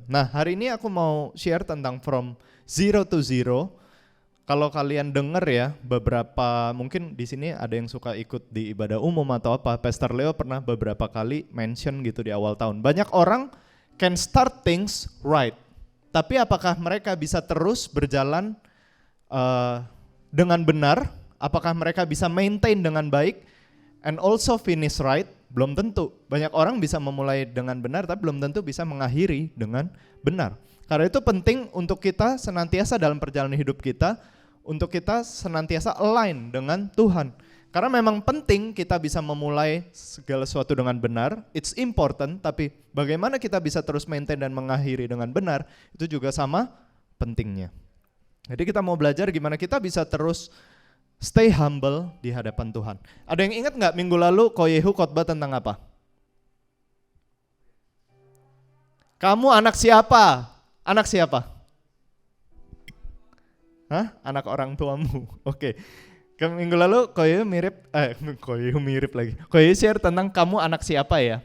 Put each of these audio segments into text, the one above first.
Nah, hari ini aku mau share tentang from zero to zero. Kalau kalian dengar ya, beberapa mungkin di sini ada yang suka ikut di ibadah umum atau apa. Pastor Leo pernah beberapa kali mention gitu di awal tahun. Banyak orang can start things right, tapi apakah mereka bisa terus berjalan dengan benar? Apakah mereka bisa maintain dengan baik and also finish right? Belum tentu. Banyak orang bisa memulai dengan benar, tapi belum tentu bisa mengakhiri dengan benar. Karena itu penting untuk kita senantiasa dalam perjalanan hidup kita, untuk kita senantiasa align dengan Tuhan. Karena memang penting kita bisa memulai segala sesuatu dengan benar, it's important, tapi bagaimana kita bisa terus maintain dan mengakhiri dengan benar, itu juga sama pentingnya. Jadi kita mau belajar gimana kita bisa terus stay humble di hadapan Tuhan. Ada yang ingat gak minggu lalu Koyehu khotbah tentang apa? Kamu anak siapa? Anak siapa? Hah? Anak orang tuamu. Oke. Minggu lalu Koyehu share tentang kamu anak siapa ya.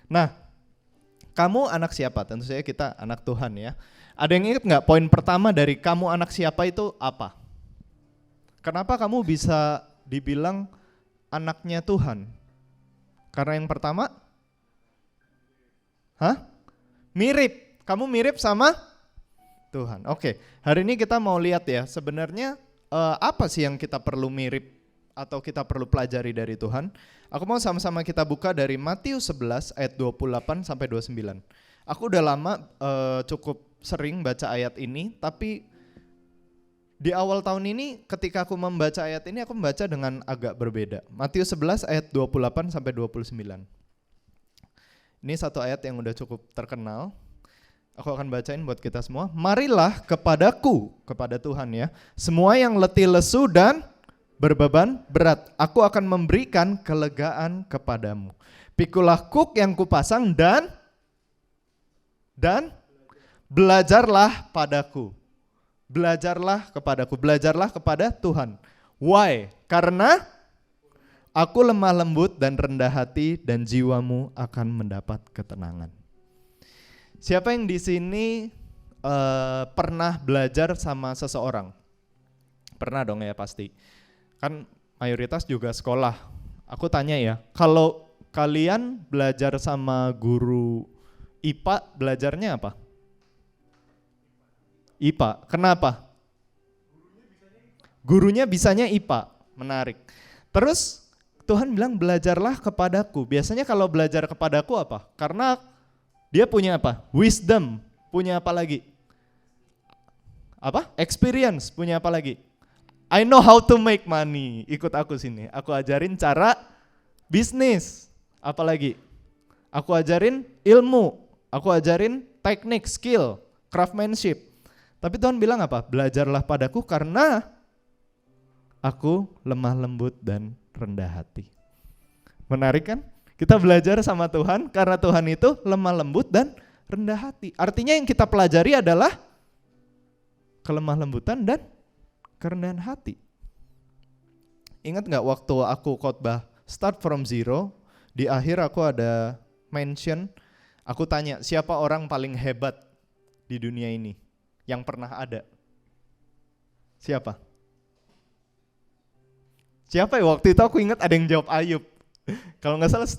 Nah, kamu anak siapa? Tentu saja kita anak Tuhan ya. Ada yang ingat gak poin pertama dari kamu anak siapa itu apa? Kenapa kamu bisa dibilang anaknya Tuhan? Karena yang pertama, mirip. Kamu mirip sama Tuhan. Oke, hari ini kita mau lihat ya, sebenarnya apa sih yang kita perlu mirip atau kita perlu pelajari dari Tuhan. Aku mau sama-sama kita buka dari Matius 11 ayat 28 sampai 29. Aku udah lama cukup sering baca ayat ini, tapi di awal tahun ini ketika aku membaca ayat ini aku membaca dengan agak berbeda. Matius 11 ayat 28 sampai 29. Ini satu ayat yang udah cukup terkenal. Aku akan bacain buat kita semua. Marilah kepadaku, kepada Tuhan ya, semua yang letih lesu dan berbeban berat, aku akan memberikan kelegaan kepadamu. Pikulah kuk yang kupasang dan belajarlah padaku. Belajarlah kepadaku, belajarlah kepada Tuhan. Why? Karena aku lemah lembut dan rendah hati dan jiwamu akan mendapat ketenangan. Siapa yang di sini pernah belajar sama seseorang? Pernah dong ya pasti. Kan mayoritas juga sekolah. Aku tanya ya, kalau kalian belajar sama guru IPA, belajarnya apa? IPA. Kenapa? Gurunya bisanya IPA. Menarik. Terus Tuhan bilang belajarlah kepadaku. Biasanya kalau belajar kepadaku apa? Karena dia punya apa? Wisdom. Punya apa lagi? Apa? Experience. Punya apa lagi? I know how to make money. Ikut aku sini. Aku ajarin cara bisnis. Apa lagi? Aku ajarin ilmu. Aku ajarin teknik, skill, craftsmanship. Tapi Tuhan bilang apa? Belajarlah padaku karena aku lemah lembut dan rendah hati. Menarik kan? Kita belajar sama Tuhan karena Tuhan itu lemah lembut dan rendah hati. Artinya yang kita pelajari adalah kelemah lembutan dan kerendahan hati. Ingat gak waktu aku khotbah Start from Zero, di akhir aku ada mention, aku tanya siapa orang paling hebat di dunia ini yang pernah ada? Siapa? Siapa ya? Waktu itu aku ingat ada yang jawab Ayub. Kalau nggak salah,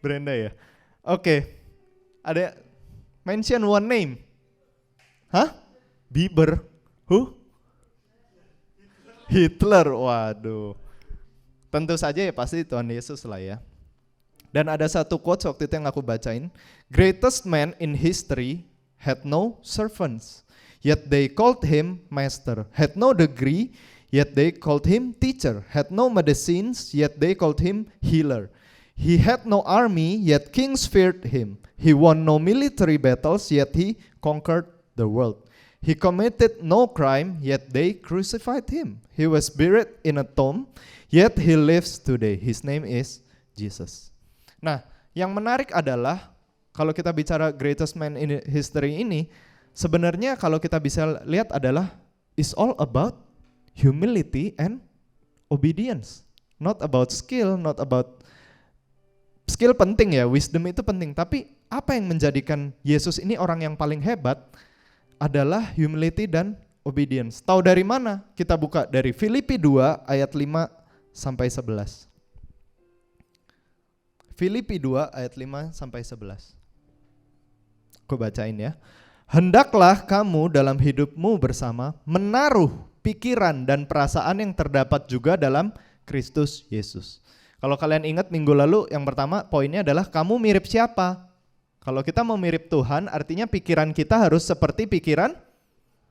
Brenda ya? Oke. Ada mention one name. Bieber. Who? Hitler. Waduh. Tentu saja ya pasti Tuhan Yesus lah ya. Dan ada satu quotes waktu itu yang aku bacain. Greatest man in history had no servants, yet they called him master. Had no degree, yet they called him teacher. Had no medicines, yet they called him healer. He had no army, yet kings feared him. He won no military battles, yet he conquered the world. He committed no crime, yet they crucified him. He was buried in a tomb, yet he lives today. His name is Jesus. Nah, yang menarik adalah kalau kita bicara greatest man in history ini, sebenarnya kalau kita bisa lihat adalah is all about humility and obedience. Not about skill, not about skill penting ya, wisdom itu penting, tapi apa yang menjadikan Yesus ini orang yang paling hebat adalah humility dan obedience. Tahu dari mana? Kita buka dari Filipi 2 ayat 5 sampai 11. Filipi 2 ayat 5 sampai 11. Aku bacain ya. Hendaklah kamu dalam hidupmu bersama menaruh pikiran dan perasaan yang terdapat juga dalam Kristus Yesus. Kalau kalian ingat minggu lalu yang pertama poinnya adalah kamu mirip siapa? Kalau kita mau mirip Tuhan artinya pikiran kita harus seperti pikiran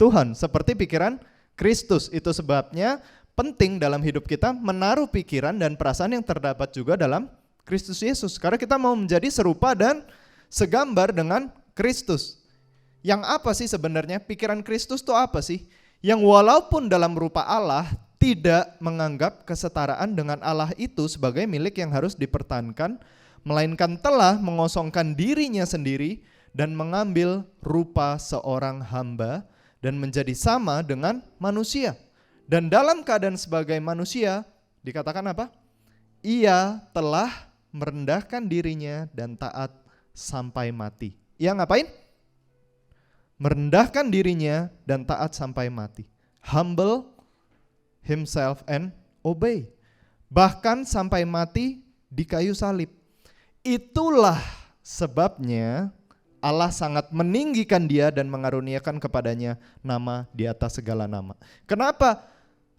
Tuhan, seperti pikiran Kristus. Itu sebabnya penting dalam hidup kita menaruh pikiran dan perasaan yang terdapat juga dalam Kristus Yesus. Karena kita mau menjadi serupa dan segambar dengan Kristus. Yang apa sih sebenarnya? Pikiran Kristus itu apa sih? Yang walaupun dalam rupa Allah tidak menganggap kesetaraan dengan Allah itu sebagai milik yang harus dipertahankan, melainkan telah mengosongkan dirinya sendiri dan mengambil rupa seorang hamba dan menjadi sama dengan manusia. Dan dalam keadaan sebagai manusia dikatakan apa? Ia telah merendahkan dirinya dan taat sampai mati. Ia ngapain? Merendahkan dirinya dan taat sampai mati. Humble himself and obey. Bahkan sampai mati di kayu salib. Itulah sebabnya Allah sangat meninggikan dia dan mengaruniakan kepadanya nama di atas segala nama. Kenapa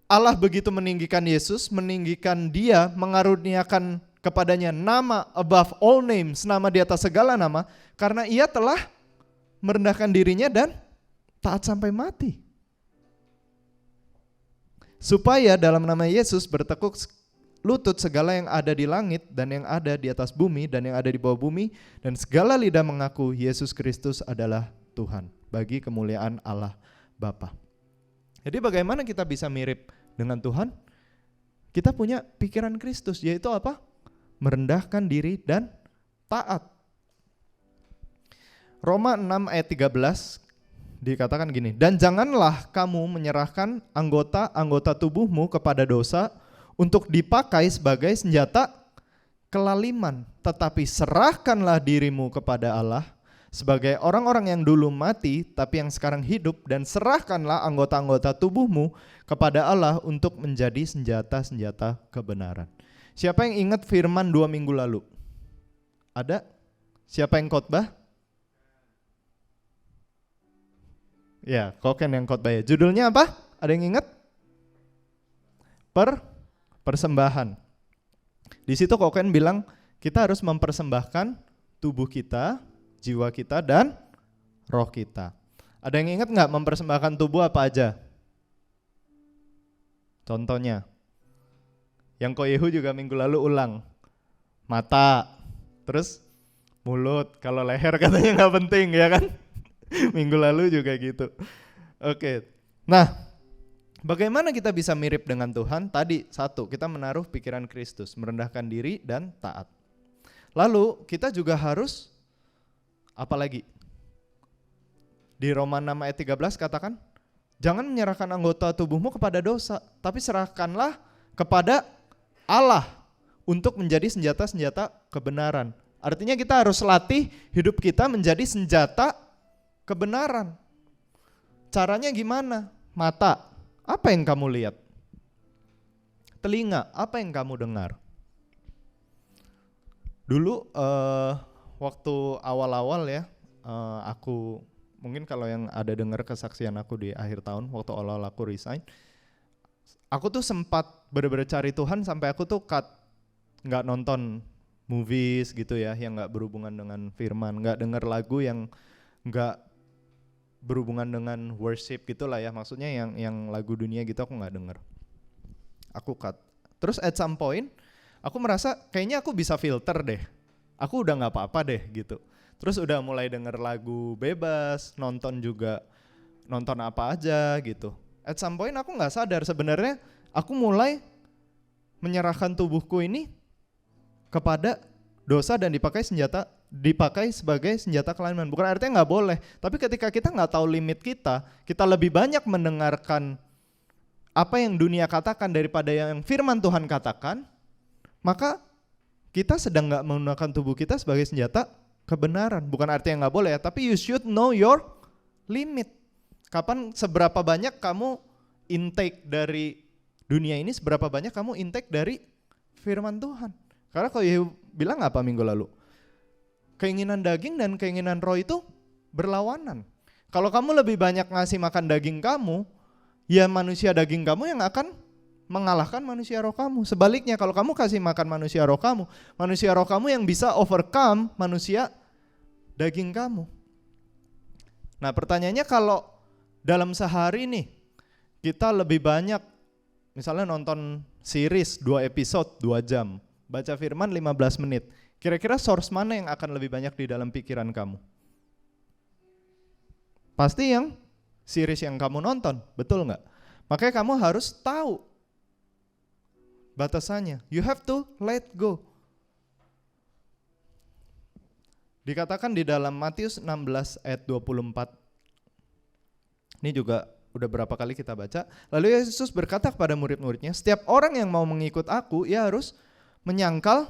Allah begitu meninggikan Yesus, meninggikan dia, mengaruniakan kepadanya nama above all names, nama di atas segala nama, karena ia telah merendahkan dirinya dan taat sampai mati. Supaya dalam nama Yesus bertekuk lutut segala yang ada di langit dan yang ada di atas bumi dan yang ada di bawah bumi, dan segala lidah mengaku Yesus Kristus adalah Tuhan, bagi kemuliaan Allah Bapa. Jadi bagaimana kita bisa mirip dengan Tuhan? Kita punya pikiran Kristus, yaitu apa? Merendahkan diri dan taat. Roma 6 ayat 13 dikatakan gini, dan janganlah kamu menyerahkan anggota-anggota tubuhmu kepada dosa untuk dipakai sebagai senjata kelaliman, tetapi serahkanlah dirimu kepada Allah sebagai orang-orang yang dulu mati tapi yang sekarang hidup, dan serahkanlah anggota-anggota tubuhmu kepada Allah untuk menjadi senjata-senjata kebenaran. Siapa yang ingat firman 2 minggu lalu? Ada? Siapa yang khotbah? Ya, Koken yang khotbah ya. Judulnya apa? Ada yang ingat? Persembahan. Di situ Koken bilang kita harus mempersembahkan tubuh kita, jiwa kita, dan roh kita. Ada yang ingat nggak mempersembahkan tubuh apa aja? Contohnya, yang Koyehu juga minggu lalu ulang. Mata, terus mulut, kalau leher katanya nggak penting ya kan? Minggu lalu juga gitu. Oke. Nah, bagaimana kita bisa mirip dengan Tuhan? Tadi satu, kita menaruh pikiran Kristus, merendahkan diri dan taat. Lalu kita juga harus apa lagi? Di Roma 6 ayat 13 katakan, jangan menyerahkan anggota tubuhmu kepada dosa, tapi serahkanlah kepada Allah untuk menjadi senjata-senjata kebenaran. Artinya kita harus latih hidup kita menjadi senjata kebenaran. Caranya gimana? Mata, apa yang kamu lihat? Telinga, apa yang kamu dengar? Dulu waktu awal-awal ya, aku mungkin kalau yang ada dengar kesaksian aku di akhir tahun, waktu awal-awal aku resign, aku tuh sempat bener-bener cari Tuhan sampai aku tuh nggak nonton movies gitu ya, yang nggak berhubungan dengan firman, nggak denger lagu yang nggak berhubungan dengan worship gitulah ya, maksudnya yang lagu dunia gitu aku nggak denger, aku cut. Terus at some point aku merasa kayaknya aku bisa filter deh, aku udah nggak apa-apa deh gitu. Terus udah mulai denger lagu bebas, nonton juga, nonton apa aja gitu. At some point aku nggak sadar sebenarnya aku mulai menyerahkan tubuhku ini kepada dosa dan dipakai sebagai senjata kelaliman. Bukan artinya nggak boleh, tapi ketika kita nggak tahu limit kita lebih banyak mendengarkan apa yang dunia katakan daripada yang firman Tuhan katakan, maka kita sedang nggak menggunakan tubuh kita sebagai senjata kebenaran. Bukan artinya nggak boleh ya, tapi you should know your limit. Kapan, seberapa banyak kamu intake dari dunia ini, seberapa banyak kamu intake dari firman Tuhan. Karena kalau Yehu bilang apa minggu lalu? Keinginan daging dan keinginan roh itu berlawanan. Kalau kamu lebih banyak ngasih makan daging kamu, ya manusia daging kamu yang akan mengalahkan manusia roh kamu. Sebaliknya kalau kamu kasih makan manusia roh kamu yang bisa overcome manusia daging kamu. Nah pertanyaannya, kalau dalam sehari nih kita lebih banyak misalnya nonton series 2 episode 2 jam, baca firman 15 menit, kira-kira source mana yang akan lebih banyak di dalam pikiran kamu? Pasti yang series yang kamu nonton, betul nggak? Makanya kamu harus tahu batasannya. You have to let go. Dikatakan di dalam Matius 16 ayat 24. Ini juga udah berapa kali kita baca. Lalu Yesus berkata kepada murid-muridnya, setiap orang yang mau mengikut aku, ia harus menyangkal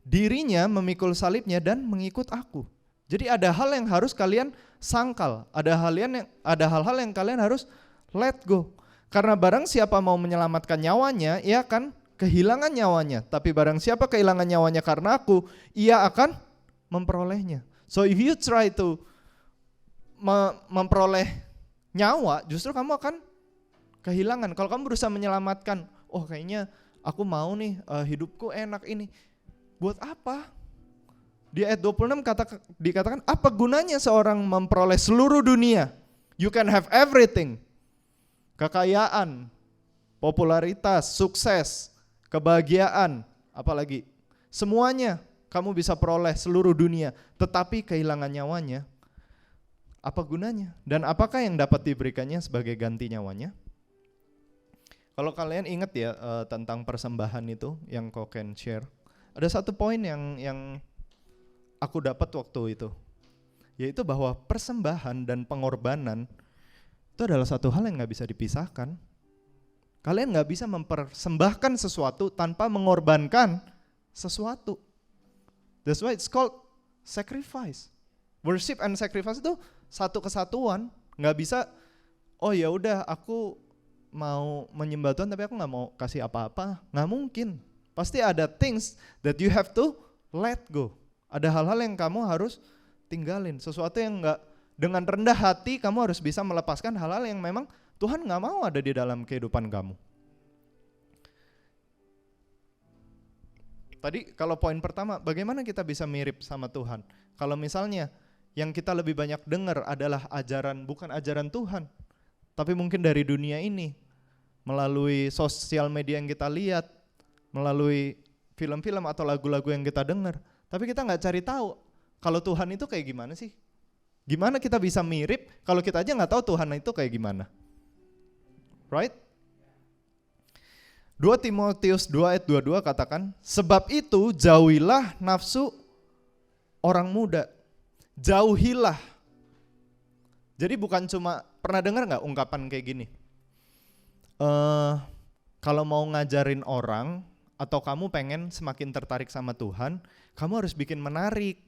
dirinya, memikul salibnya dan mengikut aku. Jadi ada hal yang harus kalian sangkal, ada hal-hal yang kalian harus let go. Karena barang siapa mau menyelamatkan nyawanya, ia akan kehilangan nyawanya. Tapi barang siapa kehilangan nyawanya karena aku, ia akan memperolehnya. So if you try to memperoleh nyawa, justru kamu akan kehilangan. Kalau kamu berusaha menyelamatkan, oh kayaknya aku mau nih hidupku enak ini. Buat apa? Di ayat 26 dikatakan, apa gunanya seorang memperoleh seluruh dunia? You can have everything. Kekayaan, popularitas, sukses, kebahagiaan, apalagi. Semuanya kamu bisa peroleh seluruh dunia, tetapi kehilangan nyawanya, apa gunanya? Dan apakah yang dapat diberikannya sebagai ganti nyawanya? Kalau kalian ingat ya tentang persembahan itu yang Koken share, ada satu poin yang aku dapat waktu itu, yaitu bahwa persembahan dan pengorbanan itu adalah satu hal yang gak bisa dipisahkan. Kalian gak bisa mempersembahkan sesuatu tanpa mengorbankan sesuatu. That's why it's called sacrifice. Worship and sacrifice itu satu kesatuan. Gak bisa, oh ya udah aku mau menyembah Tuhan tapi aku gak mau kasih apa-apa. Gak mungkin. Pasti ada things that you have to let go. Ada hal-hal yang kamu harus tinggalin. Sesuatu yang gak, dengan rendah hati kamu harus bisa melepaskan hal-hal yang memang Tuhan gak mau ada di dalam kehidupan kamu. Tadi kalau poin pertama, bagaimana kita bisa mirip sama Tuhan? Kalau misalnya yang kita lebih banyak dengar adalah ajaran, bukan ajaran Tuhan, tapi mungkin dari dunia ini, melalui sosial media yang kita lihat, melalui film-film atau lagu-lagu yang kita dengar, tapi kita gak cari tahu kalau Tuhan itu kayak gimana sih? Gimana kita bisa mirip kalau kita aja gak tahu Tuhan itu kayak gimana? Right? 2 Timotius 2 ayat 22 katakan, sebab itu jauhilah nafsu orang muda. Jauhilah. Jadi bukan cuma, pernah dengar gak ungkapan kayak gini? Kalau mau ngajarin orang, atau kamu pengen semakin tertarik sama Tuhan, kamu harus bikin menarik.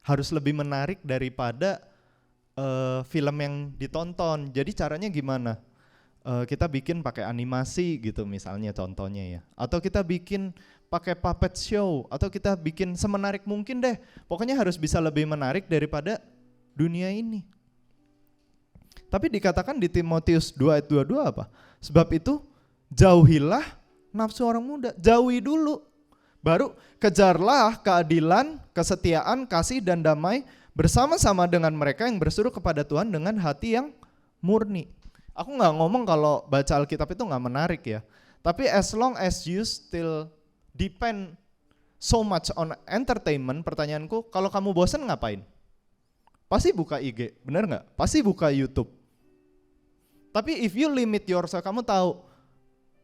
Harus lebih menarik daripada film yang ditonton. Jadi caranya gimana? Kita bikin pakai animasi gitu misalnya contohnya ya. Atau kita bikin pakai puppet show. Atau kita bikin semenarik mungkin deh. Pokoknya harus bisa lebih menarik daripada dunia ini. Tapi dikatakan di Timotius 2 ayat 22 apa? Sebab itu jauhilah nafsu orang muda. Jauhi dulu. Baru kejarlah keadilan, kesetiaan, kasih dan damai bersama-sama dengan mereka yang berseru kepada Tuhan dengan hati yang murni. Aku gak ngomong kalau baca Alkitab itu gak menarik ya. Tapi as long as you still depend so much on entertainment, pertanyaanku, kalau kamu bosan ngapain? Pasti buka IG, bener gak? Pasti buka YouTube. Tapi if you limit yourself, kamu tahu,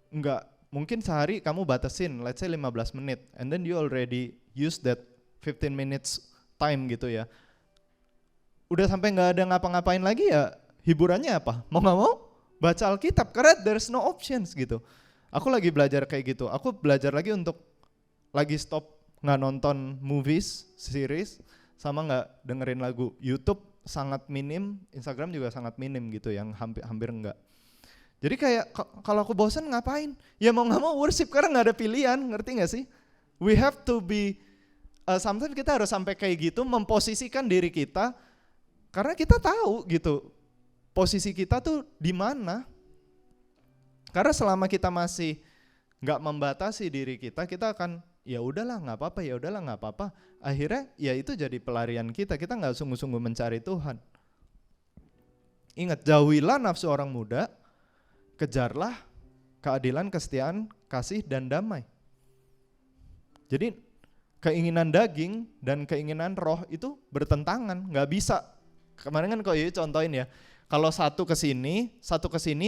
enggak, mungkin sehari kamu batasin, let's say 15 menit, and then you already use that 15 minutes time gitu ya. Udah sampai gak ada ngapa-ngapain lagi ya, hiburannya apa? Mau gak mau baca Alkitab, karena there's no options gitu. Aku lagi belajar kayak gitu, aku belajar lagi untuk lagi stop gak nonton movies, series, sama nggak dengerin lagu. YouTube sangat minim, Instagram juga sangat minim gitu, yang hampir enggak. Jadi kayak kalau aku bosan ngapain? Ya mau nggak mau worship karena nggak ada pilihan, ngerti nggak sih? We have to be, sometimes kita harus sampai kayak gitu, memposisikan diri kita, karena kita tahu gitu posisi kita tuh di mana. Karena selama kita masih nggak membatasi diri kita akan ya udahlah nggak apa-apa. Akhirnya ya itu jadi pelarian kita nggak sungguh-sungguh mencari Tuhan. Ingat, jauhilah nafsu orang muda, kejarlah keadilan, kesetiaan, kasih, dan damai. Jadi keinginan daging dan keinginan roh itu bertentangan, nggak bisa. Kemarin kan kok ya contohin ya, kalau satu ke sini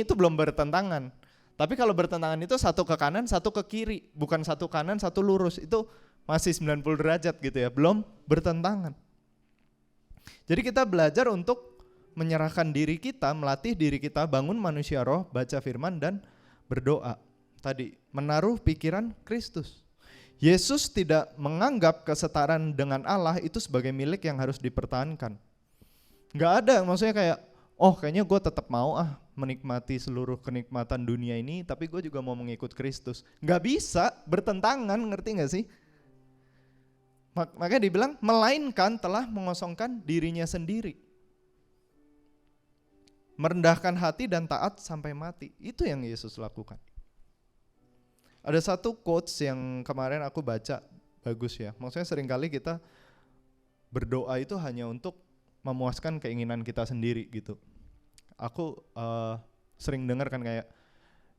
itu belum bertentangan. Tapi kalau bertentangan itu satu ke kanan, satu ke kiri, bukan satu kanan, satu lurus, itu masih 90 derajat gitu ya, belum bertentangan. Jadi kita belajar untuk menyerahkan diri kita, melatih diri kita, bangun manusia roh, baca firman dan berdoa. Tadi, menaruh pikiran Kristus. Yesus tidak menganggap kesetaraan dengan Allah itu sebagai milik yang harus dipertahankan. Gak ada, maksudnya kayak, kayaknya gue tetap mau menikmati seluruh kenikmatan dunia ini, tapi gue juga mau mengikut Kristus. Gak bisa, bertentangan, ngerti gak sih? Makanya dibilang, melainkan telah mengosongkan dirinya sendiri. Merendahkan hati dan taat sampai mati. Itu yang Yesus lakukan. Ada satu quotes yang kemarin aku baca, bagus ya. Maksudnya seringkali kita berdoa itu hanya untuk memuaskan keinginan kita sendiri gitu. Aku sering dengar kan kayak,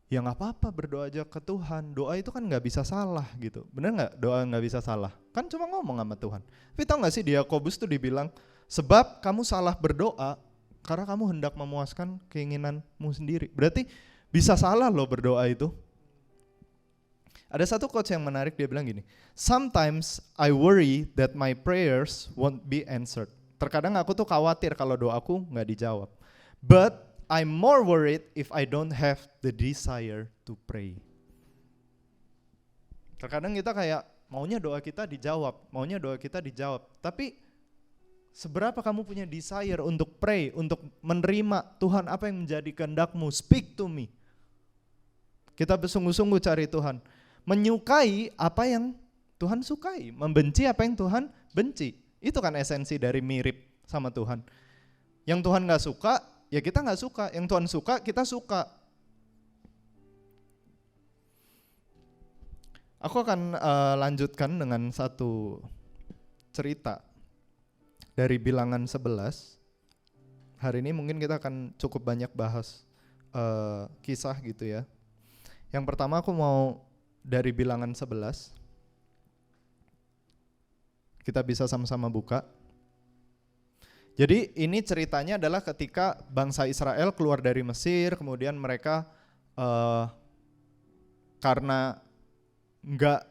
ya gak apa-apa berdoa aja ke Tuhan, doa itu kan gak bisa salah gitu. Bener gak doa gak bisa salah? Kan cuma ngomong sama Tuhan. Tapi tau gak sih di Yakobus tuh dibilang, sebab kamu salah berdoa karena kamu hendak memuaskan keinginanmu sendiri. Berarti bisa salah loh berdoa itu. Ada satu quotes yang menarik, dia bilang gini, sometimes I worry that my prayers won't be answered. Terkadang aku tuh khawatir kalau doaku gak dijawab. But I'm more worried if I don't have the desire to pray. Terkadang kita kayak maunya doa kita dijawab. Tapi seberapa kamu punya desire untuk pray, untuk menerima Tuhan apa yang menjadi kehendak-Mu, speak to me. Kita bersungguh-sungguh cari Tuhan. Menyukai apa yang Tuhan sukai, membenci apa yang Tuhan benci. Itu kan esensi dari mirip sama Tuhan. Yang Tuhan gak suka, ya kita gak suka. Yang Tuhan suka, kita suka. Aku akan lanjutkan dengan satu cerita dari Bilangan 11. Hari ini mungkin kita akan cukup banyak bahas kisah gitu ya. Yang pertama aku mau dari Bilangan 11. Kita bisa sama-sama buka. Jadi ini ceritanya adalah ketika bangsa Israel keluar dari Mesir, kemudian mereka karena enggak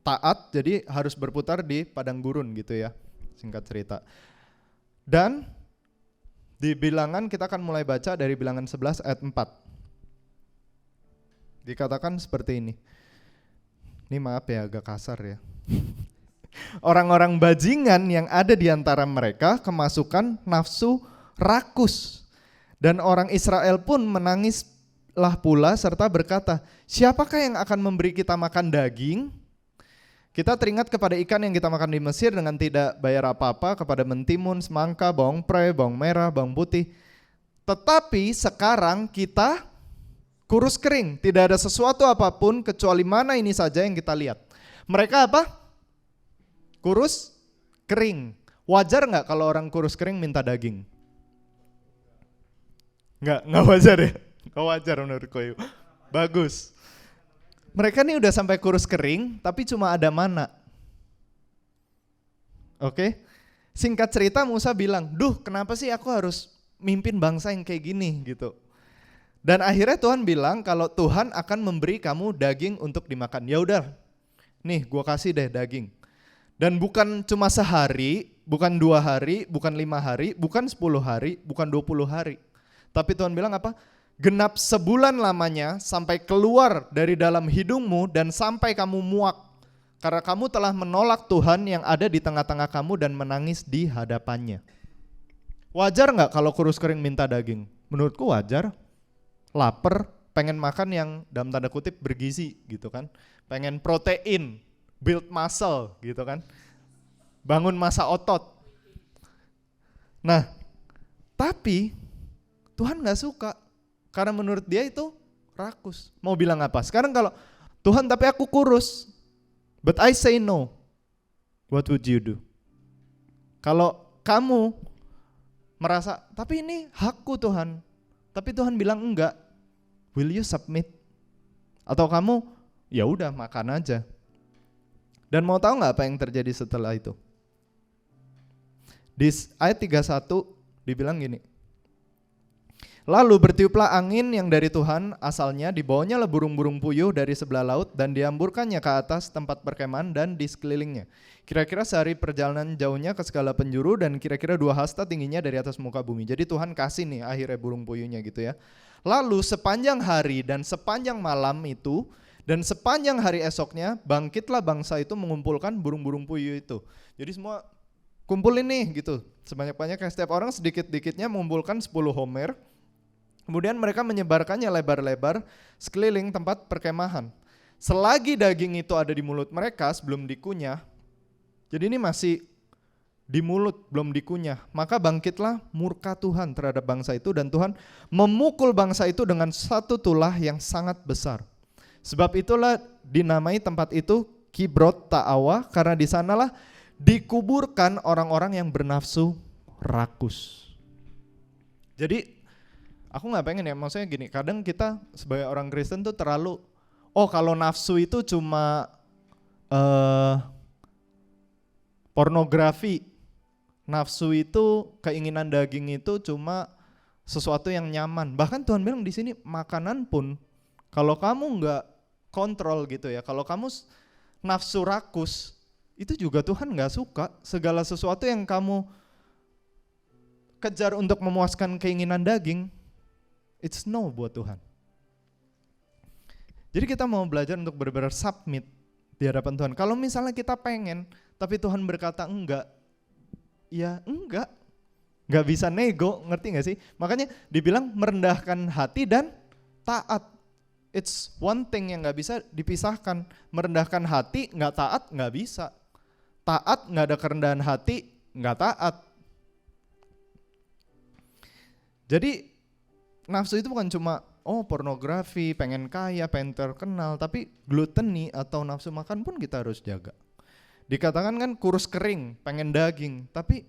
taat, jadi harus berputar di padang gurun gitu ya, singkat cerita. Dan di Bilangan kita akan mulai baca dari Bilangan 11 ayat 4. Dikatakan seperti ini. Ini maaf ya agak kasar ya. Orang-orang bajingan yang ada di antara mereka kemasukan nafsu rakus. Dan orang Israel pun menangislah pula serta berkata, siapakah yang akan memberi kita makan daging? Kita teringat kepada ikan yang kita makan di Mesir dengan tidak bayar apa-apa, kepada mentimun, semangka, bawang pre, bawang merah, bawang putih. Tetapi sekarang kita kurus kering, tidak ada sesuatu apapun kecuali mana ini saja yang kita lihat. Mereka apa? Kurus kering. Wajar gak kalau orang kurus kering minta daging? Nggak wajar ya? Nggak wajar menurutku. Bagus. Mereka nih udah sampai kurus kering, tapi cuma ada mana. Oke? Singkat cerita Musa bilang, kenapa sih aku harus mimpin bangsa yang kayak gini gitu. Dan akhirnya Tuhan bilang kalau Tuhan akan memberi kamu daging untuk dimakan. Ya udah, nih gua kasih deh daging. Dan bukan cuma sehari, bukan 2 hari, bukan 5 hari, bukan 10 hari, bukan 20 hari. Tapi Tuhan bilang apa? Genap sebulan lamanya sampai keluar dari dalam hidungmu dan sampai kamu muak. karena kamu telah menolak Tuhan yang ada di tengah-tengah kamu dan menangis di hadapannya. Wajar nggak kalau kurus kering minta daging? Menurutku wajar. Lapar, pengen makan yang dalam tanda kutip bergizi gitu kan. Pengen protein, build muscle gitu kan. Bangun massa otot. Nah, tapi Tuhan nggak suka karena menurut dia itu rakus. Mau bilang apa? Sekarang kalau Tuhan tapi aku kurus, but I say no, what would you do? Kalau kamu merasa, tapi ini hakku Tuhan, tapi Tuhan bilang enggak, will you submit? Atau kamu, ya udah makan aja. Dan mau tahu nggak apa yang terjadi setelah itu? Di ayat 31 dibilang gini, lalu bertiuplah angin yang dari Tuhan asalnya, dibawanya lah burung-burung puyuh dari sebelah laut dan dihamburkannya ke atas tempat perkemahan dan di sekelilingnya. Kira-kira sehari perjalanan jauhnya ke segala penjuru dan kira-kira 2 hasta tingginya dari atas muka bumi. Jadi Tuhan kasih nih akhirnya burung puyuhnya gitu ya. Lalu sepanjang hari dan sepanjang malam itu dan sepanjang hari esoknya bangkitlah bangsa itu mengumpulkan burung-burung puyuh itu. Jadi semua kumpulin nih gitu. Sebanyak-banyaknya setiap orang sedikit-dikitnya mengumpulkan 10 homer. Kemudian mereka menyebarkannya lebar-lebar sekeliling tempat perkemahan. Selagi daging itu ada di mulut mereka sebelum dikunyah, jadi ini masih di mulut belum dikunyah, maka bangkitlah murka Tuhan terhadap bangsa itu dan Tuhan memukul bangsa itu dengan satu tulah yang sangat besar. Sebab itulah dinamai tempat itu Kibrot Ta'awa, karena di sanalah dikuburkan orang-orang yang bernafsu rakus. Jadi aku gak pengen ya, maksudnya gini, kadang kita sebagai orang Kristen tuh terlalu, oh kalau nafsu itu cuma pornografi, nafsu itu keinginan daging itu cuma sesuatu yang nyaman. Bahkan Tuhan bilang di sini makanan pun, kalau kamu gak kontrol gitu ya, kalau kamu nafsu rakus, itu juga Tuhan gak suka. Segala sesuatu yang kamu kejar untuk memuaskan keinginan daging, it's no buat Tuhan. Jadi kita mau belajar untuk benar-benar submit di hadapan Tuhan. Kalau misalnya kita pengen, tapi Tuhan berkata enggak, ya enggak. Enggak bisa nego, ngerti gak sih? Makanya dibilang merendahkan hati dan taat. It's one thing yang gak bisa dipisahkan. Merendahkan hati, gak taat, gak bisa. Taat, gak ada kerendahan hati, gak taat. Jadi nafsu itu bukan cuma pornografi, pengen kaya, pengen terkenal, tapi gluteni atau nafsu makan pun kita harus jaga. Dikatakan kan kurus kering, pengen daging, tapi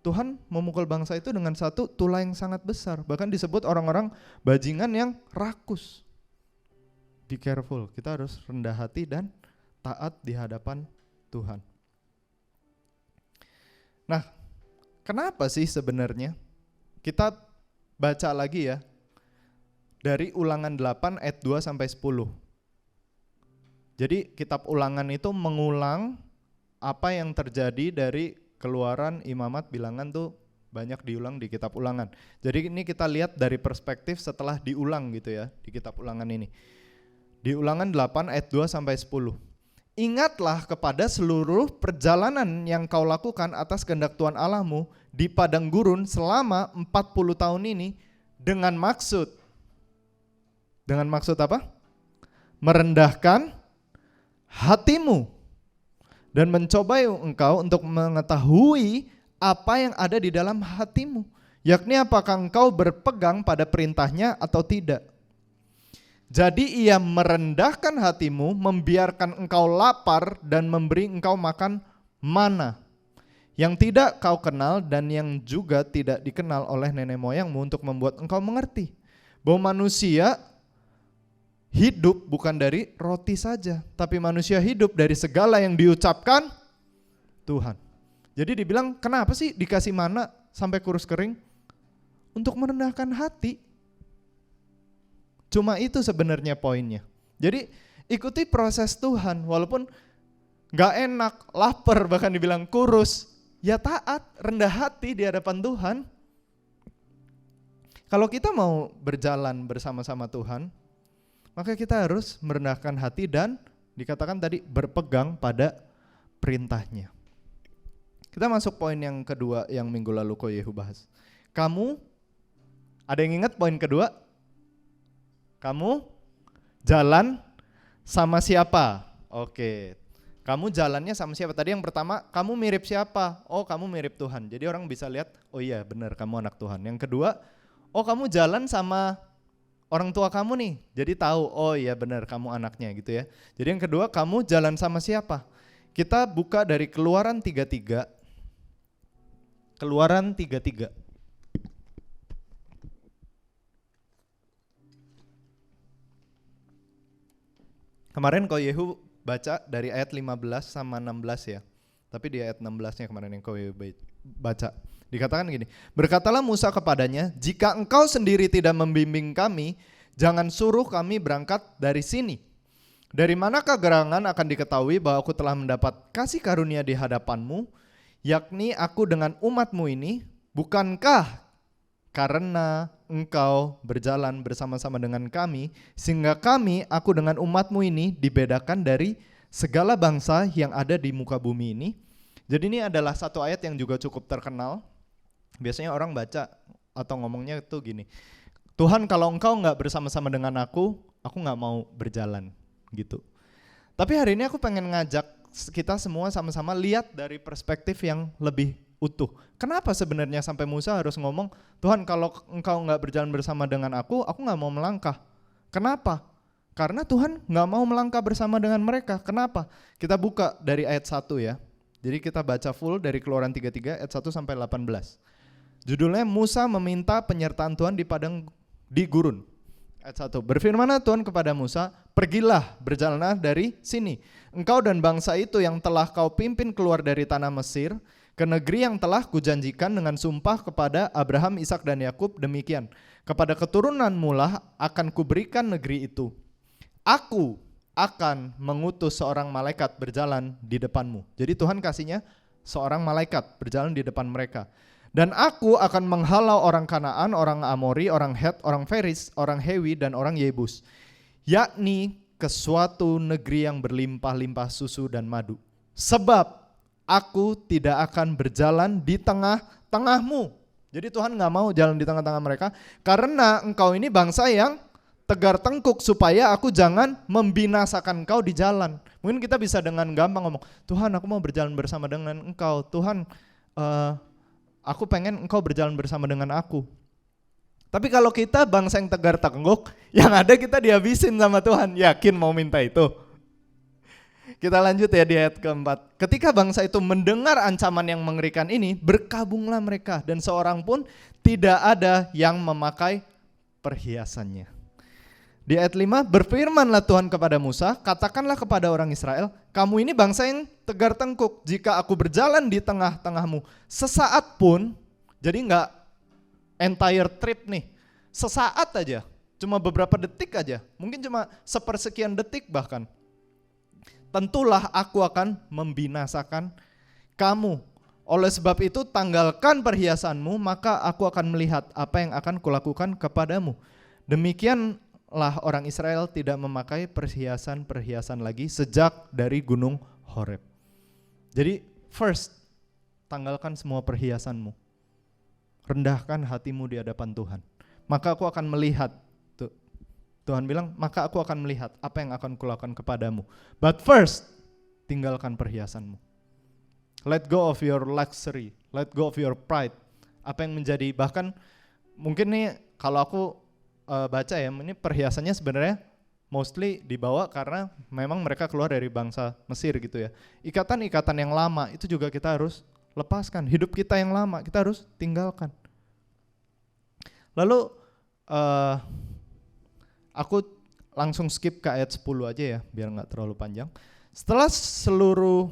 Tuhan memukul bangsa itu dengan satu tulah yang sangat besar. Bahkan disebut orang-orang bajingan yang rakus. Be careful, kita harus rendah hati dan taat di hadapan Tuhan. Nah, kenapa sih sebenarnya? Kita baca lagi ya, dari Ulangan 8 ayat 2 sampai 10. Jadi kitab Ulangan itu mengulang apa yang terjadi dari Keluaran, Imamat, Bilangan tuh banyak diulang di kitab Ulangan. Jadi ini kita lihat dari perspektif setelah diulang gitu ya di kitab Ulangan ini. Di Ulangan 8 ayat 2 sampai 10. Ingatlah kepada seluruh perjalanan yang kau lakukan atas kehendak Tuhan Allahmu di padang gurun selama 40 tahun ini dengan maksud apa? Merendahkan hatimu dan mencobai engkau untuk mengetahui apa yang ada di dalam hatimu, yakni apakah engkau berpegang pada perintahnya atau tidak. Jadi ia merendahkan hatimu, membiarkan engkau lapar dan memberi engkau makan mana yang tidak kau kenal dan yang juga tidak dikenal oleh nenek moyangmu, untuk membuat engkau mengerti bahwa manusia hidup bukan dari roti saja, tapi manusia hidup dari segala yang diucapkan Tuhan. Jadi dibilang kenapa sih dikasih mana sampai kurus kering? Untuk merendahkan hati. Cuma itu sebenarnya poinnya. Jadi ikuti proses Tuhan, walaupun gak enak, lapar, bahkan dibilang kurus, ya taat, rendah hati di hadapan Tuhan. Kalau kita mau berjalan bersama-sama Tuhan, maka kita harus merendahkan hati dan Dikatakan tadi berpegang pada perintahnya. Kita masuk poin yang kedua yang minggu lalu Ko Yehu bahas. Kamu, ada yang ingat poin kedua? Kamu jalan sama siapa? Oke. Kamu jalannya sama siapa? Tadi yang pertama, kamu mirip siapa? Oh, kamu mirip Tuhan. Jadi orang bisa lihat, oh iya benar kamu anak Tuhan. Yang kedua, oh kamu jalan sama orang tua kamu nih. Jadi tahu, oh iya benar kamu anaknya gitu ya. Jadi yang kedua, kamu jalan sama siapa? Kita buka dari Keluaran 33. Keluaran 33. Kemarin Ko Yehu baca dari ayat 15 sama 16 ya. Tapi di ayat 16-nya kemarin yang Ko Yehu baca. Dikatakan gini, berkatalah Musa kepadanya, jika engkau sendiri tidak membimbing kami, jangan suruh kami berangkat dari sini. Dari manakah gerangan akan diketahui bahwa aku telah mendapat kasih karunia di hadapanmu, yakni aku dengan umatmu ini, bukankah karena engkau berjalan bersama-sama dengan kami, sehingga kami, aku dengan umatmu ini dibedakan dari segala bangsa yang ada di muka bumi ini. Jadi ini adalah satu ayat yang juga cukup terkenal. Biasanya orang baca atau ngomongnya itu gini, Tuhan kalau engkau gak bersama-sama dengan aku gak mau berjalan gitu. Tapi hari ini aku pengen ngajak kita semua sama-sama lihat dari perspektif yang lebih utuh. Kenapa sebenarnya sampai Musa harus ngomong, Tuhan kalau engkau gak berjalan bersama dengan aku gak mau melangkah. Kenapa? Karena Tuhan gak mau melangkah bersama dengan mereka. Kenapa? Kita buka dari ayat 1 ya. Jadi kita baca full dari Keluaran 33 ayat 1 sampai 18. Judulnya Musa meminta penyertaan Tuhan di gurun. Ayat 1. Berfirmanlah Tuhan kepada Musa, pergilah, berjalanlah dari sini. Engkau dan bangsa itu yang telah kau pimpin keluar dari tanah Mesir, ke negeri yang telah kujanjikan dengan sumpah kepada Abraham, Ishak dan Yakub, demikian. Kepada keturunanmu lah akan kuberikan negeri itu. Aku akan mengutus seorang malaikat berjalan di depanmu. Jadi Tuhan kasihnya seorang malaikat berjalan di depan mereka. Dan aku akan menghalau orang Kanaan, orang Amori, orang Het, orang Feris, orang Hewi, dan orang Yebus, yakni ke suatu negeri yang berlimpah-limpah susu dan madu. Sebab aku tidak akan berjalan di tengah-tengahmu. Jadi Tuhan gak mau jalan di tengah-tengah mereka, karena engkau ini bangsa yang tegar tengkuk, supaya aku jangan membinasakan engkau di jalan. Mungkin kita bisa dengan gampang ngomong, Tuhan aku mau berjalan bersama dengan engkau. Tuhan aku pengen engkau berjalan bersama dengan aku. Tapi kalau kita bangsa yang tegar tengkuk, yang ada kita dihabisin sama Tuhan. Yakin mau minta itu? Kita lanjut ya di ayat keempat. Ketika bangsa itu mendengar ancaman yang mengerikan ini, berkabunglah mereka, dan seorang pun tidak ada yang memakai perhiasannya. Di ayat 5, berfirmanlah Tuhan kepada Musa, katakanlah kepada orang Israel, kamu ini bangsa yang tegar tengkuk, jika aku berjalan di tengah-tengahmu sesaat pun, jadi enggak entire trip nih, sesaat aja, cuma beberapa detik aja, mungkin cuma sepersekian detik bahkan, tentulah aku akan membinasakan kamu. Oleh sebab itu tanggalkan perhiasanmu, maka aku akan melihat apa yang akan kulakukan kepadamu. Demikianlah orang Israel tidak memakai perhiasan-perhiasan lagi sejak dari gunung Horeb. Jadi first, tanggalkan semua perhiasanmu. Rendahkan hatimu di hadapan Tuhan. Maka aku akan melihat. Tuhan bilang, maka aku akan melihat apa yang akan kulakukan kepadamu. But first, tinggalkan perhiasanmu. Let go of your luxury. Let go of your pride. Apa yang menjadi, bahkan mungkin nih kalau aku baca ya, ini perhiasannya sebenarnya mostly dibawa karena memang mereka keluar dari bangsa Mesir gitu ya. Ikatan-ikatan yang lama itu juga kita harus lepaskan. Hidup kita yang lama kita harus tinggalkan. Lalu aku langsung skip ke ayat 10 aja ya, biar gak terlalu panjang. Setelah seluruh,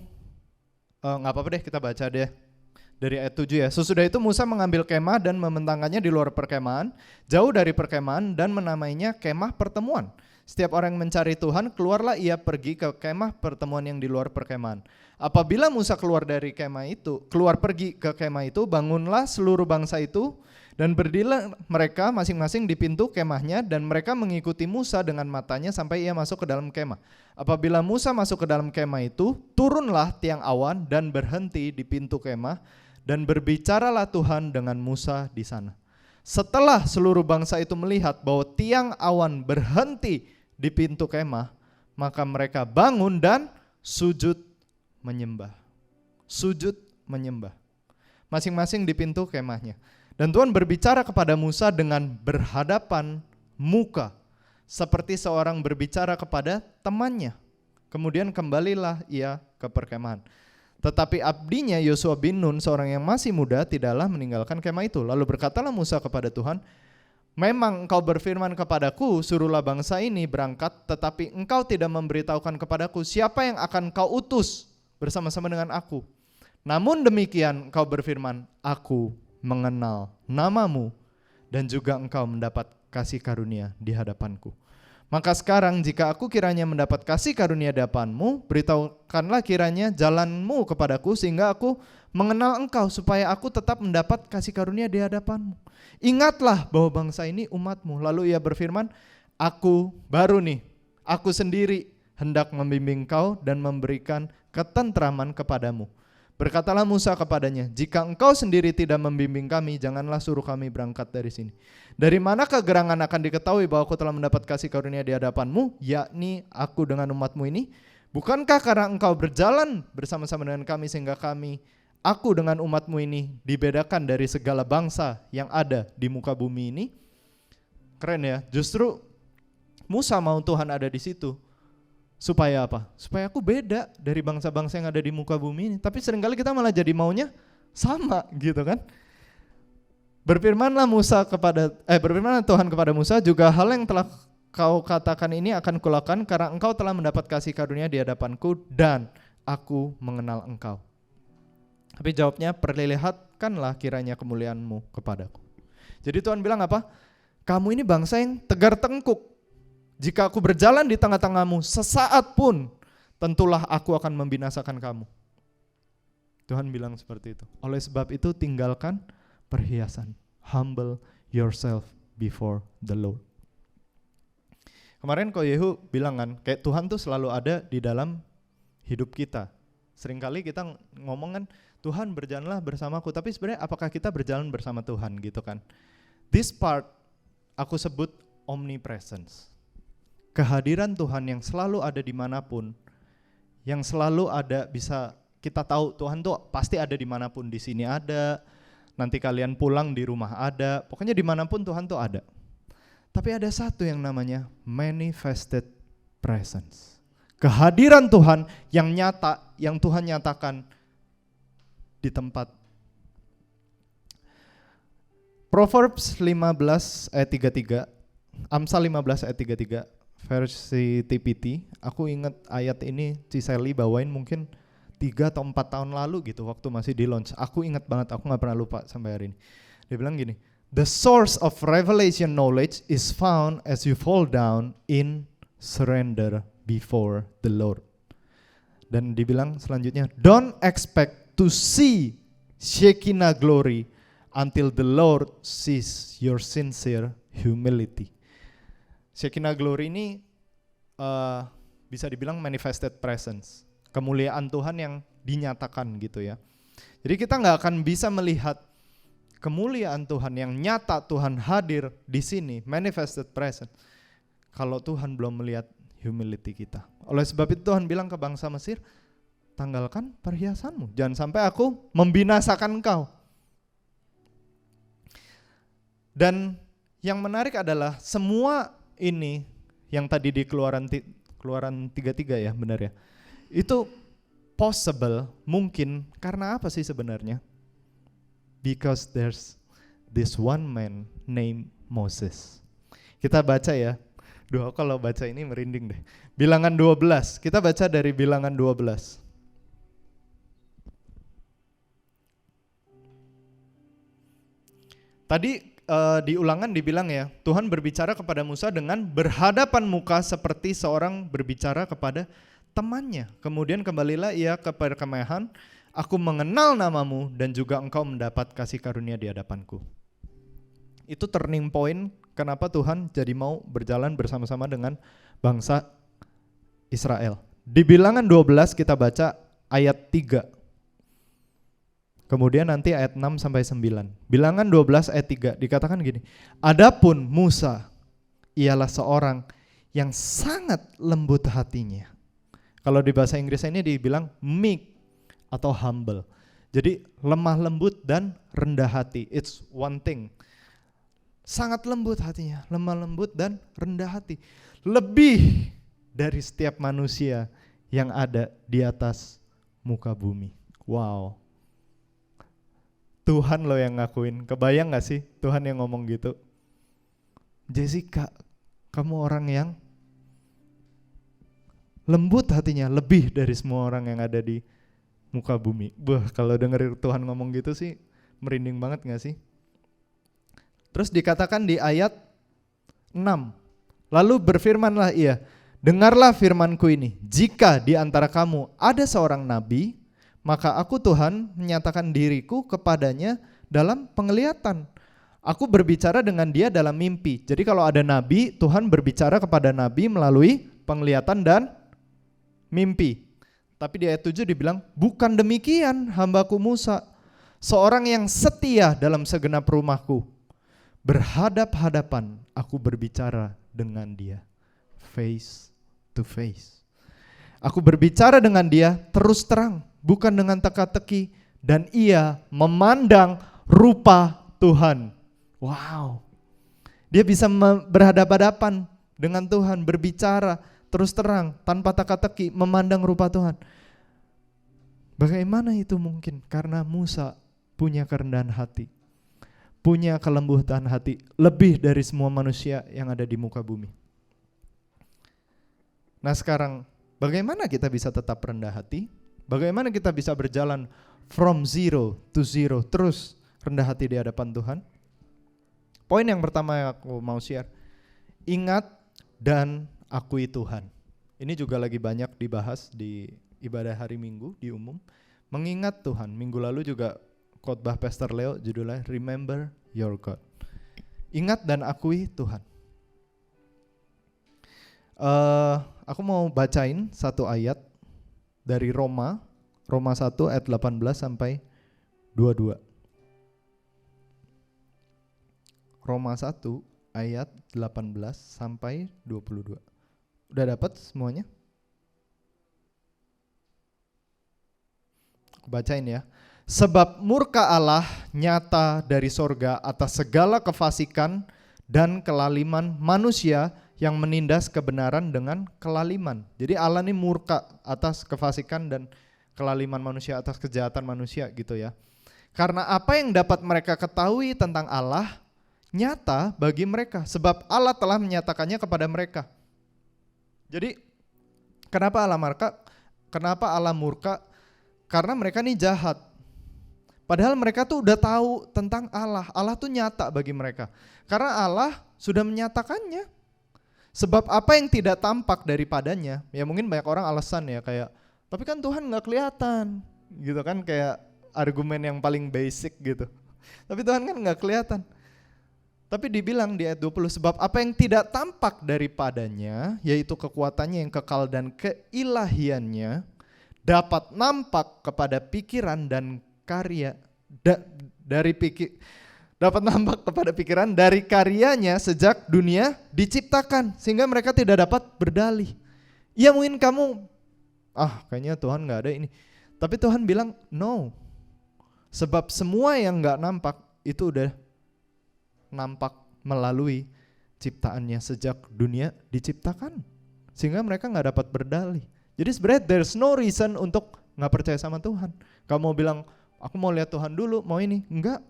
gak apa-apa deh kita baca deh. Dari ayat 7 ya, sesudah itu Musa mengambil kemah dan membentangkannya di luar perkemahan, jauh dari perkemahan, dan menamainya kemah pertemuan. Setiap orang yang mencari Tuhan, keluarlah ia pergi ke kemah pertemuan yang di luar perkemahan. Apabila Musa keluar pergi ke kemah itu, bangunlah seluruh bangsa itu Dan berdirilah mereka masing-masing di pintu kemahnya, dan mereka mengikuti Musa dengan matanya sampai ia masuk ke dalam kemah. Apabila Musa masuk ke dalam kemah itu, turunlah tiang awan dan berhenti di pintu kemah, dan berbicaralah Tuhan dengan Musa di sana. Setelah seluruh bangsa itu melihat bahwa tiang awan berhenti di pintu kemah, maka mereka bangun dan sujud menyembah. Sujud menyembah. Masing-masing di pintu kemahnya. Dan Tuhan berbicara kepada Musa dengan berhadapan muka, seperti seorang berbicara kepada temannya. Kemudian kembalilah ia ke perkemahan. Tetapi abdinya Yosua bin Nun, seorang yang masih muda, tidaklah meninggalkan kemah itu. Lalu berkatalah Musa kepada Tuhan, memang engkau berfirman kepadaku, suruhlah bangsa ini berangkat, tetapi engkau tidak memberitahukan kepadaku siapa yang akan kau utus bersama-sama dengan aku. Namun demikian engkau berfirman, aku mengenal namamu, dan juga engkau mendapat kasih karunia di hadapanku. Maka sekarang jika aku kiranya mendapat kasih karunia di hadapanmu, beritahukanlah kiranya jalanmu kepadaku, sehingga aku mengenal engkau, supaya aku tetap mendapat kasih karunia di hadapanmu. Ingatlah bahwa bangsa ini umatmu. Lalu ia berfirman, aku sendiri hendak membimbing kau dan memberikan ketentraman kepadamu. Berkatalah Musa kepadanya, jika engkau sendiri tidak membimbing kami, janganlah suruh kami berangkat dari sini. Dari manakah gerangan akan diketahui bahwa aku telah mendapat kasih karunia di hadapanmu, yakni aku dengan umatmu ini? Bukankah karena engkau berjalan bersama-sama dengan kami, sehingga aku dengan umatmu ini dibedakan dari segala bangsa yang ada di muka bumi ini? Keren ya, justru Musa mau Tuhan ada di situ. Supaya apa? Supaya aku beda dari bangsa-bangsa yang ada di muka bumi ini. Tapi seringkali kita malah jadi maunya sama gitu kan. Berfirmanlah Tuhan kepada Musa, juga hal yang telah kau katakan ini akan kulakukan, karena engkau telah mendapat kasih karunia di hadapanku dan aku mengenal engkau. Tapi jawabnya, perlihatkanlah kiranya kemuliaanmu kepadaku. Jadi Tuhan bilang apa? Kamu ini bangsa yang tegar tengkuk. Jika aku berjalan di tengah-tengahmu sesaat pun, tentulah aku akan membinasakan kamu. Tuhan bilang seperti itu. Oleh sebab itu tinggalkan perhiasan. Humble yourself before the Lord. Kemarin Ko Yehu bilang kan, kayak Tuhan tuh selalu ada di dalam hidup kita. Seringkali kita ngomong kan, Tuhan berjalanlah bersamaku, tapi sebenarnya apakah kita berjalan bersama Tuhan gitu kan? This part aku sebut omnipresence. Kehadiran Tuhan yang selalu ada dimanapun, yang selalu ada, bisa kita tahu Tuhan tuh pasti ada dimanapun, di sini ada, nanti kalian pulang di rumah ada, pokoknya dimanapun Tuhan tuh ada. Tapi ada satu yang namanya manifested presence. Kehadiran Tuhan yang nyata, yang Tuhan nyatakan di tempat. Proverbs 15 ayat 33, Amsal 15 ayat 33. Versi TPT, aku ingat ayat ini si Sally bawain mungkin 3 atau 4 tahun lalu gitu, waktu masih di launch. Aku ingat banget, aku gak pernah lupa sampai hari ini. Dia bilang gini, the source of revelation knowledge is found as you fall down in surrender before the Lord. Dan dibilang selanjutnya, don't expect to see Shekinah glory until the Lord sees your sincere humility. Shekinah glory ini bisa dibilang manifested presence, kemuliaan Tuhan yang dinyatakan gitu ya. Jadi kita nggak akan bisa melihat kemuliaan Tuhan yang nyata, Tuhan hadir di sini, manifested presence, kalau Tuhan belum melihat humility kita. Oleh sebab itu Tuhan bilang ke bangsa Mesir, tanggalkan perhiasanmu, jangan sampai aku membinasakan engkau. Dan yang menarik adalah semua ini yang tadi di Keluaran 33 ya, benar ya. Itu possible, mungkin karena apa sih sebenarnya? Because there's this one man named Moses. Kita baca ya. Duh, kalau baca ini merinding deh. Bilangan 12. Kita baca dari Bilangan 12. Tadi di Ulangan dibilang ya, Tuhan berbicara kepada Musa dengan berhadapan muka seperti seorang berbicara kepada temannya. Kemudian kembalilah ia ke perkemahan, aku mengenal namamu dan juga engkau mendapat kasih karunia di hadapanku. Itu turning point kenapa Tuhan jadi mau berjalan bersama-sama dengan bangsa Israel. Di Bilangan 12 kita baca ayat 3. Kemudian nanti ayat 6 sampai 9. Bilangan 12 ayat 3 dikatakan gini. Adapun Musa ialah seorang yang sangat lembut hatinya. Kalau di bahasa Inggris ini dibilang meek atau humble. Jadi lemah lembut dan rendah hati. It's one thing. Sangat lembut hatinya, lemah lembut dan rendah hati. Lebih dari setiap manusia yang ada di atas muka bumi. Wow. Tuhan loh yang ngakuin. Kebayang gak sih Tuhan yang ngomong gitu? Jessica, kamu orang yang lembut hatinya lebih dari semua orang yang ada di muka bumi. Kalau denger Tuhan ngomong gitu sih merinding banget gak sih? Terus dikatakan di ayat 6. Lalu berfirmanlah ia, dengarlah firmanku ini. Jika di antara kamu ada seorang nabi, maka aku Tuhan menyatakan diriku kepadanya dalam penglihatan. Aku berbicara dengan dia dalam mimpi. Jadi kalau ada nabi, Tuhan berbicara kepada nabi melalui penglihatan dan mimpi. Tapi di ayat 7 dibilang, bukan demikian hambaku Musa, seorang yang setia dalam segenap rumahku. Berhadap-hadapan aku berbicara dengan dia, face to face. Aku berbicara dengan dia terus terang, bukan dengan teka-teki, dan ia memandang rupa Tuhan. Wow. Dia bisa berhadap-hadapan dengan Tuhan, berbicara terus terang, tanpa teka-teki, memandang rupa Tuhan. Bagaimana itu mungkin? Karena Musa punya kerendahan hati, punya kelembutan hati, lebih dari semua manusia yang ada di muka bumi. Nah sekarang, bagaimana kita bisa tetap rendah hati? Bagaimana kita bisa berjalan from zero to zero, terus rendah hati di hadapan Tuhan? Poin yang pertama yang aku mau share, ingat dan akui Tuhan. Ini juga lagi banyak dibahas di ibadah hari Minggu di umum. Mengingat Tuhan, minggu lalu juga khotbah Pastor Leo judulnya Remember Your God. Ingat dan akui Tuhan. Aku mau bacain satu ayat dari Roma 1 ayat 18 sampai 22. Roma 1 ayat 18 sampai 22. Udah dapat semuanya? Aku bacain ya. Sebab murka Allah nyata dari sorga atas segala kefasikan dan kelaliman manusia yang menindas kebenaran dengan kelaliman. Jadi Allah ini murka atas kefasikan dan kelaliman manusia, atas kejahatan manusia gitu ya. Karena apa yang dapat mereka ketahui tentang Allah nyata bagi mereka, sebab Allah telah menyatakannya kepada mereka. Jadi kenapa Allah murka? Kenapa Allah murka? Karena mereka ini jahat. Padahal mereka tuh udah tahu tentang Allah. Allah tuh nyata bagi mereka. Karena Allah sudah menyatakannya. Sebab apa yang tidak tampak daripadanya, ya mungkin banyak orang alasan ya kayak, tapi kan Tuhan gak kelihatan. Gitu kan, kayak argumen yang paling basic gitu. Tapi Tuhan kan gak kelihatan. Tapi dibilang di ayat 20, sebab apa yang tidak tampak daripadanya, yaitu kekuatannya yang kekal dan keilahiannya, dapat nampak kepada pikiran dan karya dapat nampak kepada pikiran dari karyanya sejak dunia diciptakan, sehingga mereka tidak dapat berdalih. Ya mungkin kamu, kayaknya Tuhan gak ada ini. Tapi Tuhan bilang no, sebab semua yang gak nampak itu udah nampak melalui ciptaannya sejak dunia diciptakan, sehingga mereka gak dapat berdalih. Jadi sebenarnya there's no reason untuk gak percaya sama Tuhan. Kamu mau bilang, aku mau lihat Tuhan dulu, mau ini. Enggak.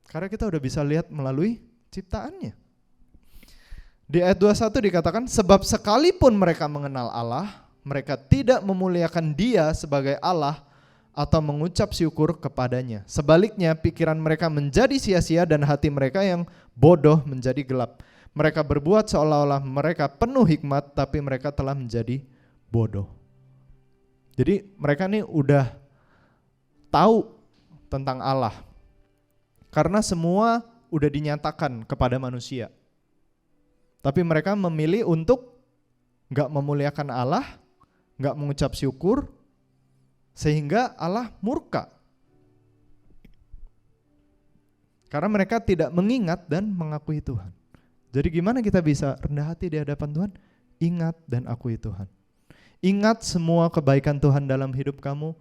Karena kita udah bisa lihat melalui ciptaannya. Di ayat 21 dikatakan, sebab sekalipun mereka mengenal Allah, mereka tidak memuliakan Dia sebagai Allah atau mengucap syukur kepadanya. Sebaliknya pikiran mereka menjadi sia-sia dan hati mereka yang bodoh menjadi gelap. Mereka berbuat seolah-olah mereka penuh hikmat, tapi mereka telah menjadi bodoh. Jadi mereka nih udah tahu tentang Allah. Karena semua udah dinyatakan kepada manusia. Tapi mereka memilih untuk gak memuliakan Allah, gak mengucap syukur, sehingga Allah murka. Karena mereka tidak mengingat dan mengakui Tuhan. Jadi gimana kita bisa rendah hati di hadapan Tuhan? Ingat dan akui Tuhan. Ingat semua kebaikan Tuhan dalam hidup kamu.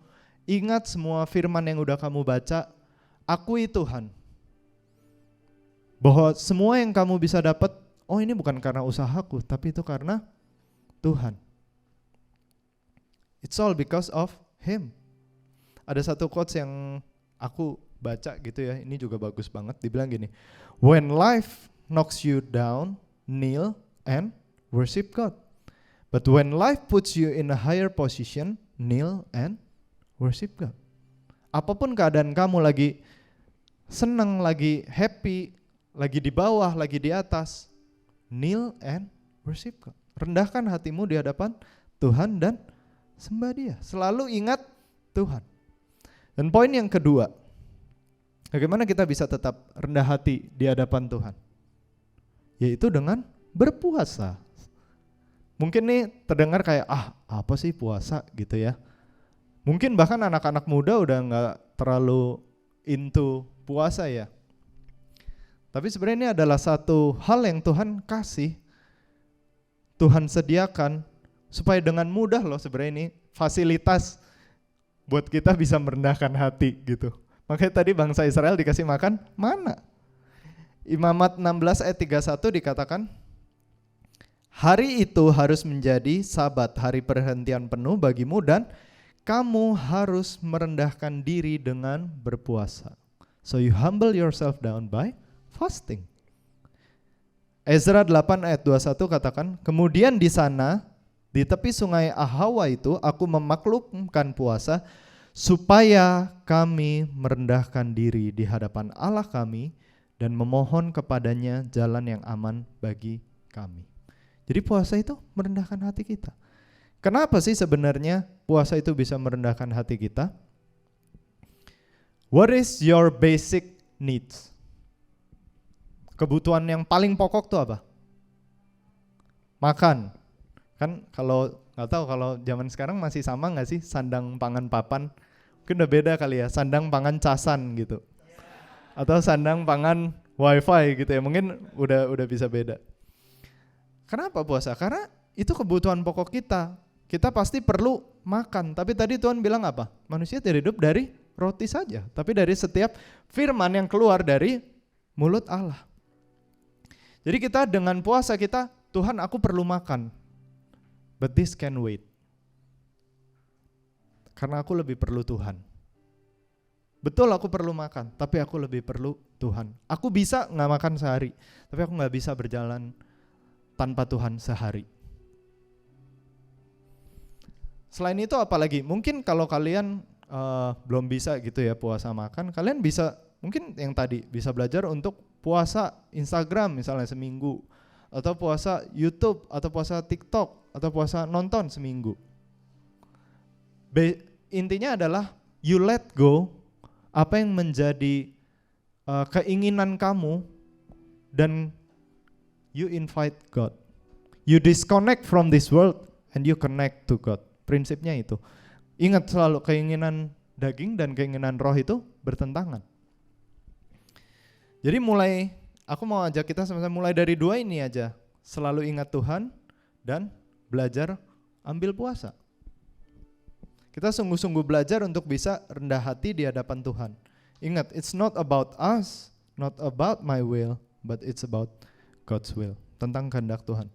Ingat semua firman yang udah kamu baca. Akui Tuhan. Bahwa semua yang kamu bisa dapat, oh ini bukan karena usahaku, tapi itu karena Tuhan. It's all because of Him. Ada satu quotes yang aku baca gitu ya, ini juga bagus banget. Dibilang gini, when life knocks you down, kneel and worship God. But when life puts you in a higher position, kneel and worship God. Apapun keadaan kamu, lagi senang, lagi happy, lagi di bawah, lagi di atas, kneel and worship God. Rendahkan hatimu di hadapan Tuhan dan sembah Dia. Selalu ingat Tuhan. Dan poin yang kedua, bagaimana kita bisa tetap rendah hati di hadapan Tuhan? Yaitu dengan berpuasa. Mungkin nih terdengar kayak, apa sih puasa gitu ya. Mungkin bahkan anak-anak muda udah gak terlalu into puasa ya. Tapi sebenarnya ini adalah satu hal yang Tuhan kasih, Tuhan sediakan, supaya dengan mudah loh sebenarnya ini fasilitas buat kita bisa merendahkan hati gitu. Makanya tadi bangsa Israel dikasih makan mana? Imamat 16 ayat 31 dikatakan, hari itu harus menjadi sabat, hari perhentian penuh bagimu, dan kamu harus merendahkan diri dengan berpuasa. So you humble yourself down by fasting. Ezra 8 ayat 21 katakan, kemudian di sana, di tepi sungai Ahawa itu, aku memaklumkan puasa, supaya kami merendahkan diri di hadapan Allah kami, dan memohon kepadanya jalan yang aman bagi kami. Jadi puasa itu merendahkan hati kita. Kenapa sih sebenarnya puasa itu bisa merendahkan hati kita? What is your basic needs? Kebutuhan yang paling pokok tuh apa? Makan. Kan kalau nggak tahu kalau zaman sekarang masih sama nggak sih sandang pangan papan? Mungkin udah beda kali ya, sandang pangan casan gitu. Atau sandang pangan wifi gitu ya, mungkin udah bisa beda. Kenapa puasa? Karena itu kebutuhan pokok kita. Kita pasti perlu makan, tapi tadi Tuhan bilang apa? Manusia tidak hidup dari roti saja, tapi dari setiap firman yang keluar dari mulut Allah. Jadi kita dengan puasa kita, Tuhan aku perlu makan, but this can wait. Karena aku lebih perlu Tuhan. Betul aku perlu makan, tapi aku lebih perlu Tuhan. Aku bisa gak makan sehari, tapi aku gak bisa berjalan tanpa Tuhan sehari. Selain itu apalagi, mungkin kalau kalian belum bisa gitu ya puasa makan, kalian bisa, mungkin yang tadi, bisa belajar untuk puasa Instagram misalnya seminggu, atau puasa YouTube, atau puasa TikTok, atau puasa nonton seminggu. Intinya adalah you let go apa yang menjadi keinginan kamu, dan you invite God. You disconnect from this world and you connect to God. Prinsipnya itu. Ingat selalu, keinginan daging dan keinginan roh itu bertentangan. Jadi aku mau ajak kita sama-sama mulai dari dua ini aja. Selalu ingat Tuhan dan belajar ambil puasa. Kita sungguh-sungguh belajar untuk bisa rendah hati di hadapan Tuhan. Ingat, it's not about us, not about my will, but it's about God's will. Tentang kehendak Tuhan.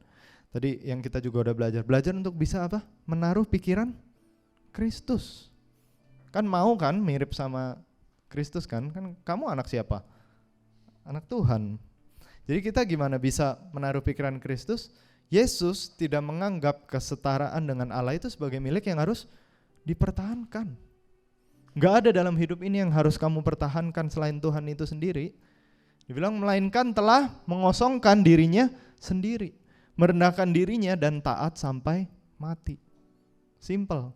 Tadi yang kita juga udah belajar untuk bisa apa? Menaruh pikiran Kristus. Kan mau kan mirip sama Kristus kan? Kan kamu anak siapa? Anak Tuhan. Jadi kita gimana bisa menaruh pikiran Kristus? Yesus tidak menganggap kesetaraan dengan Allah itu sebagai milik yang harus dipertahankan. Gak ada dalam hidup ini yang harus kamu pertahankan selain Tuhan itu sendiri. Dibilang melainkan telah mengosongkan dirinya sendiri, merendahkan dirinya dan taat sampai mati. Simple.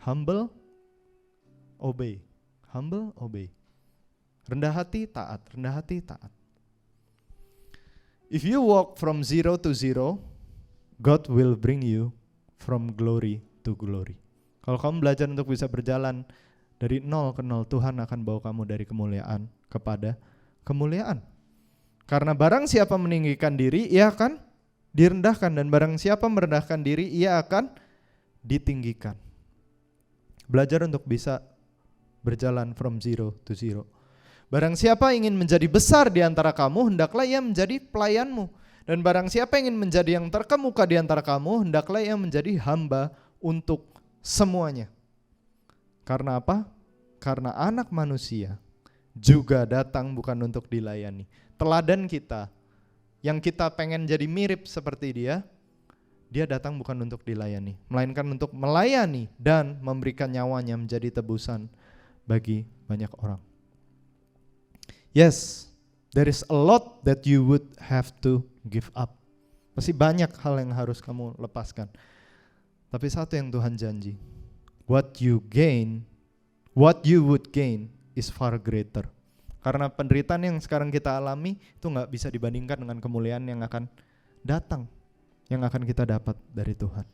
Humble, obey. Humble, obey. Rendah hati, taat. Rendah hati, taat. If you walk from zero to zero, God will bring you from glory to glory. Kalau kamu belajar untuk bisa berjalan dari nol ke nol, Tuhan akan bawa kamu dari kemuliaan kepada kemuliaan. Karena barang siapa meninggikan diri, ia akan direndahkan. Dan barang siapa merendahkan diri, ia akan ditinggikan. Belajar untuk bisa berjalan from zero to zero. Barang siapa ingin menjadi besar di antara kamu, hendaklah ia menjadi pelayanmu. Dan barang siapa ingin menjadi yang terkemuka di antara kamu, hendaklah ia menjadi hamba untuk semuanya. Karena apa? Karena anak manusia juga datang bukan untuk dilayani. Teladan kita, yang kita pengen jadi mirip seperti dia, dia datang bukan untuk dilayani, melainkan untuk melayani dan memberikan nyawanya menjadi tebusan bagi banyak orang. Yes, there is a lot that you would have to give up. Pasti banyak hal yang harus kamu lepaskan. Tapi satu yang Tuhan janji, what you would gain is far greater. Karena penderitaan yang sekarang kita alami itu gak bisa dibandingkan dengan kemuliaan yang akan datang, yang akan kita dapat dari Tuhan.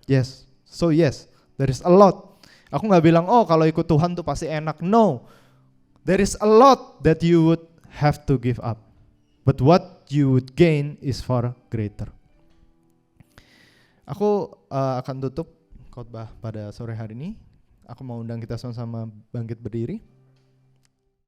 Yes, so yes, there is a lot. Aku gak bilang, oh kalau ikut Tuhan tuh pasti enak. No, there is a lot that you would have to give up. But what you would gain is far greater. Aku akan tutup khotbah pada sore hari ini. Aku mau undang kita sama-sama bangkit berdiri.